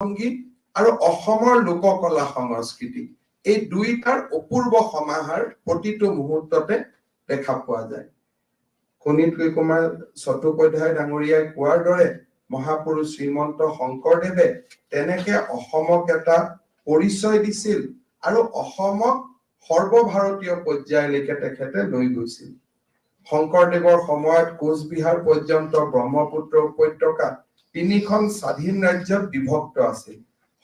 সংগীত আৰু অসমৰ লোককলা সংস্কৃতি এই দুইটাৰ অপূৰ্ব সমাহাৰ প্ৰতিটো মুহূৰ্ততে দেখা পোৱা যায় শোণিতপুৰ কুমাৰ চট্টোপাধ্যায় ডাঙৰীয়াই কোৱাৰ দৰে মহাপুৰুষ শ্ৰীমন্ত শংকৰদেৱে তেনেকে অসমক এটা পৰিচয় দিছিল আৰু অসমক সৰ্বভাৰতীয় পৰ্যায়লৈকে তেখেতে লৈ গৈছিল শংকৰদেৱৰ সময়ত কোচবিহাৰ পৰ্যন্ত ব্ৰহ্মপুত্ৰ উপত্যকা তিনিখন স্বাধীন ৰাজ্যত বিভক্ত আছিল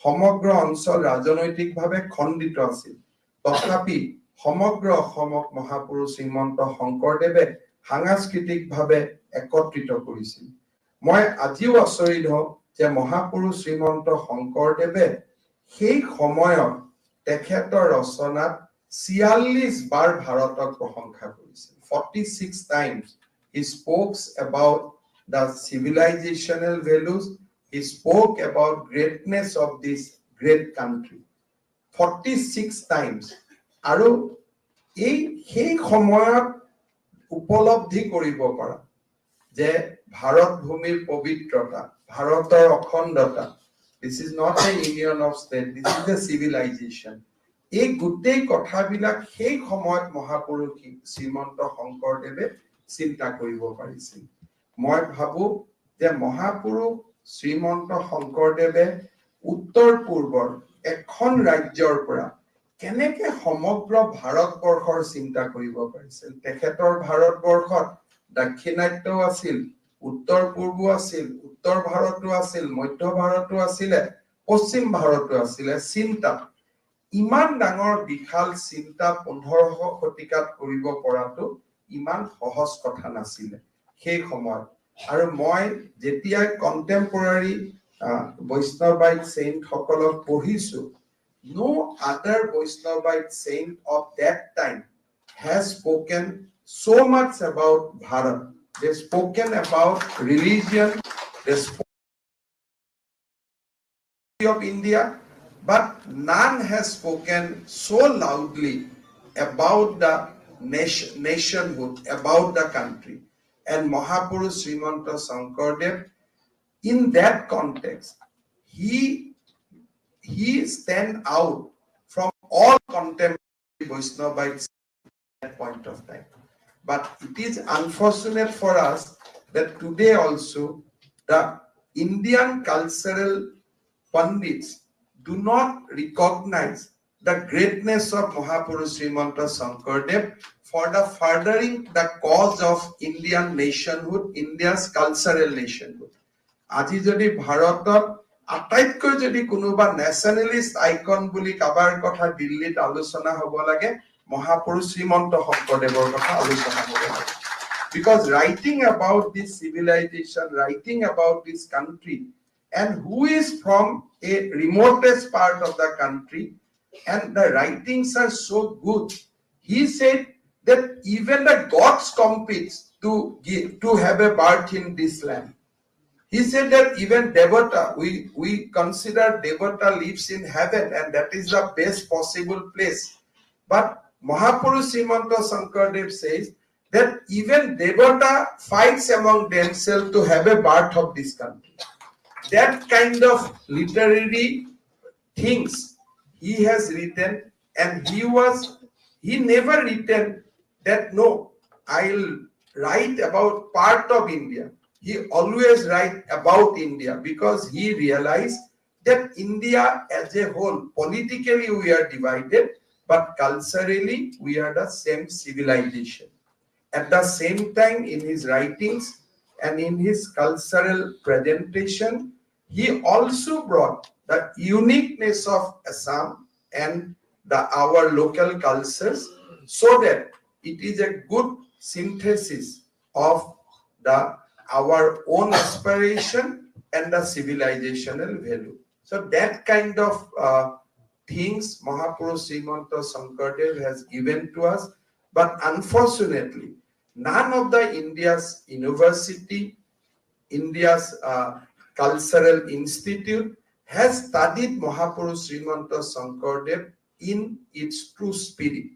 সমগ্ৰ অঞ্চল ৰাজনৈতিকভাৱে খণ্ডিত আছিল তথাপি সমগ্ৰ অসমক মহাপুৰুষ শ্ৰীমন্ত শংকৰদেৱে সাংস্কৃতিকভাৱে একত্ৰিত কৰিছিল মই আজিও আচৰিত হওঁ যে মহাপুৰুষ শ্ৰীমন্ত শংকৰদেৱে সেই সময়ত তেখেতৰ ৰচনাত 46 বাৰ ভাৰতক প্ৰশংসা কৰিছিল 46 times he spoke about the civilizational values he spoke about greatness of this great country 46 times আৰু এই সেই সময়ত উপলব্ধি কৰিব পৰা যে ভাৰত ভূমিৰ পবিত্ৰতা ভাৰতৰ অখণ্ডতা this is not a union of state this is a civilization এই গোটেই কথাবিলাক সেই সময়ত মহাপুৰুষ শ্ৰীমন্ত শংকৰদেৱে চিন্তা কৰিব পাৰিছিল মই ভাবো যে মহাপুৰুষ শ্ৰীমন্ত শংকৰদেৱে উত্তৰ পূৰ্বৰ এখন ৰাজ্যৰ পৰা কেনেকে সমগ্ৰ ভাৰতবৰ্ষৰ চিন্তা কৰিব পাৰিছিল তেখেতৰ ভাৰতবৰ্ষত দক্ষিণাত্য আছিল উত্তৰ পূৰ্ব আছিল উত্তৰ ভাৰতো আছিল মধ্য ভাৰতো আছিল পশ্চিম ভাৰতো আছিল চিন্তা ইমান ডাঙৰ বিশাল চিন্তা 1500 শতিকাত কৰিব পৰাটো ইমান সহজ কথা নাছিল সেই সময়ত আৰু মই যেতিয়া কন্টেম্পৰাৰী বৈষ্ণৱite saint সকলক পঢ়িছো no other Vaishnavite saint of that time has spoken so much about Bharat. They've spoken about religion, they spoke of India, but none has spoken so loudly about the nationhood, about the country. And Mahapurush Srimanta Sankardev, in that context, he stand out from all contemporary Vaishnavites at that point of time. But it is unfortunate for us that today also the Indian cultural pundits do not recognize the greatness of Mahapurush Srimanta Sankardev for the furthering the cause of Indian nationhood, India's cultural nationhood. Aji jodi Bharatot আটাইতকৈ যদি কোনোবা ন্যাশনালিষ্ট icon বুলি কাবাৰ কথা দিল্লীত আলোচনা হ'ব লাগে মহাপুৰুষ শ্ৰীমন্ত শংকৰদেৱৰ কথা আলোচনা হ'ব লাগে because writing about this civilization writing about this country and who is from a remotest part of the country and the writings are so good he said that even the gods compete to have a birth in this land. He said that even Devata, we consider Devata lives in heaven and that is the best possible place. But Mahapurush Srimanta Sankardev says that even Devata fights among themselves to have a birth of this country. That kind of literary things he has written and he never written that no, I'll write about part of India. He always write about India because he realized that India as a whole, politically we are divided, but culturally we are the same civilization. At the same time, in his writings and in his cultural presentation, he also brought the uniqueness of Assam and our local cultures so that it is a good synthesis of our own aspiration and the civilizational value. So that kind of things Mahapurush Srimanta Sankardev has given to us, but unfortunately, none of the India's university, India's cultural institute has studied Mahapurush Srimanta Sankardev in its true spirit.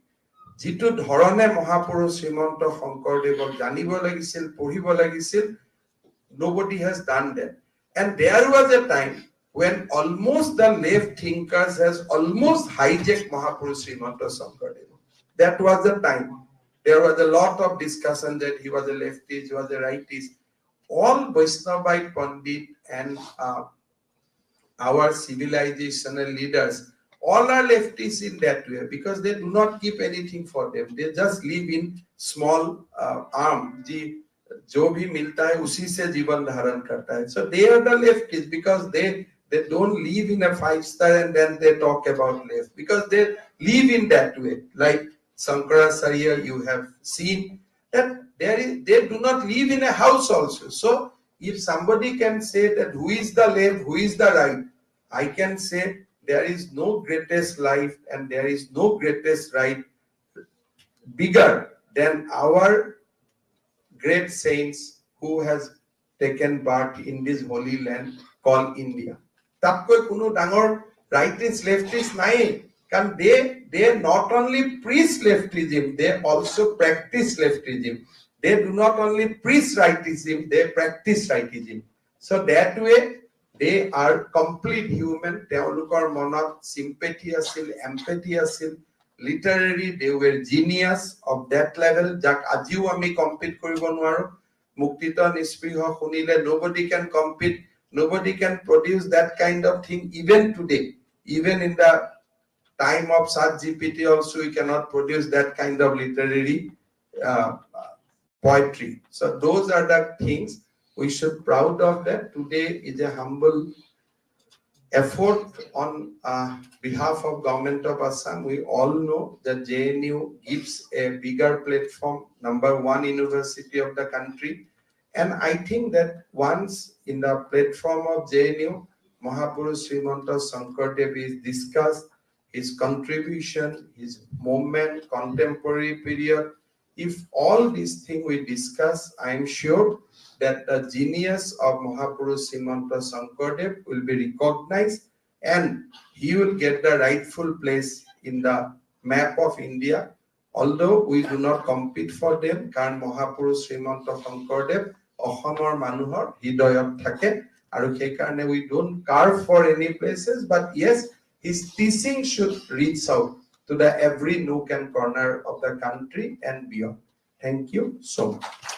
যিটো ধৰণে মহাপুৰুষ শ্ৰীমন্ত শংকৰদেৱক জানিব লাগিছিল পঢ়িব লাগিছিল nobody has done that and there was a time when almost the left thinkers has almost hijacked Mahapurush Srimanta Sankardev. That was the time. There was a lot of discussion that he was a leftist, he was a rightist. All Vaishnavite Pandit and our civilizational leaders, all are leftists in that way because they do not keep anything for them. They just live in small arm. जो भी मिलता है उसी से जीवन धारण करता है. So they are the leftists because they don't live in a 5-star and then they talk about left because they live in that way. Like Sankaracharya, you have seen that they do not live in a house also. So if somebody can say that who is the left, who is the right, I can say there is no greatest life and there is no greatest right bigger than our great saints who has taken birth in this holy land called India. তাতকৈ কোনো ডাঙৰ rightist leftist নাই, কাৰণ they not only preach leftism, they also practice leftism. They do not only preach rightism, they practice rightism. So that way they are complete human. তেওঁলোকৰ মনত sympathy আছিল, empathy আছিল. Literary, they were genius of that level. যাক আজিও আমি compete কৰিব নোৱাৰো. মুক্তিত নিস্পৃহ শুনিলে nobody can compete, nobody can produce that kind of thing even today. Even in the time of ChatGPT also we cannot produce that kind of literary poetry. So those are the things we should proud of. That today is a humble effort on behalf of government of Assam. We all know that JNU gives a bigger platform, #1 university of the country. And I think that once in the platform of JNU, Mahapurush Srimanta Sankardev is discussed, his contribution, his movement, contemporary period. If all these things we discuss, I am sure that the genius of Mahapurush Himanta Sankardev will be recognized and he will get the rightful place in the map of India. Although we do not compete for them, কাৰণ Mahapurush Himanta Sankardev অসমৰ মানুহৰ হৃদয়ত থাকে আৰু সেইকাৰণে we don't carve for any places, but yes, his teaching should reach out to the every nook and corner of the country and beyond. Thank you so much.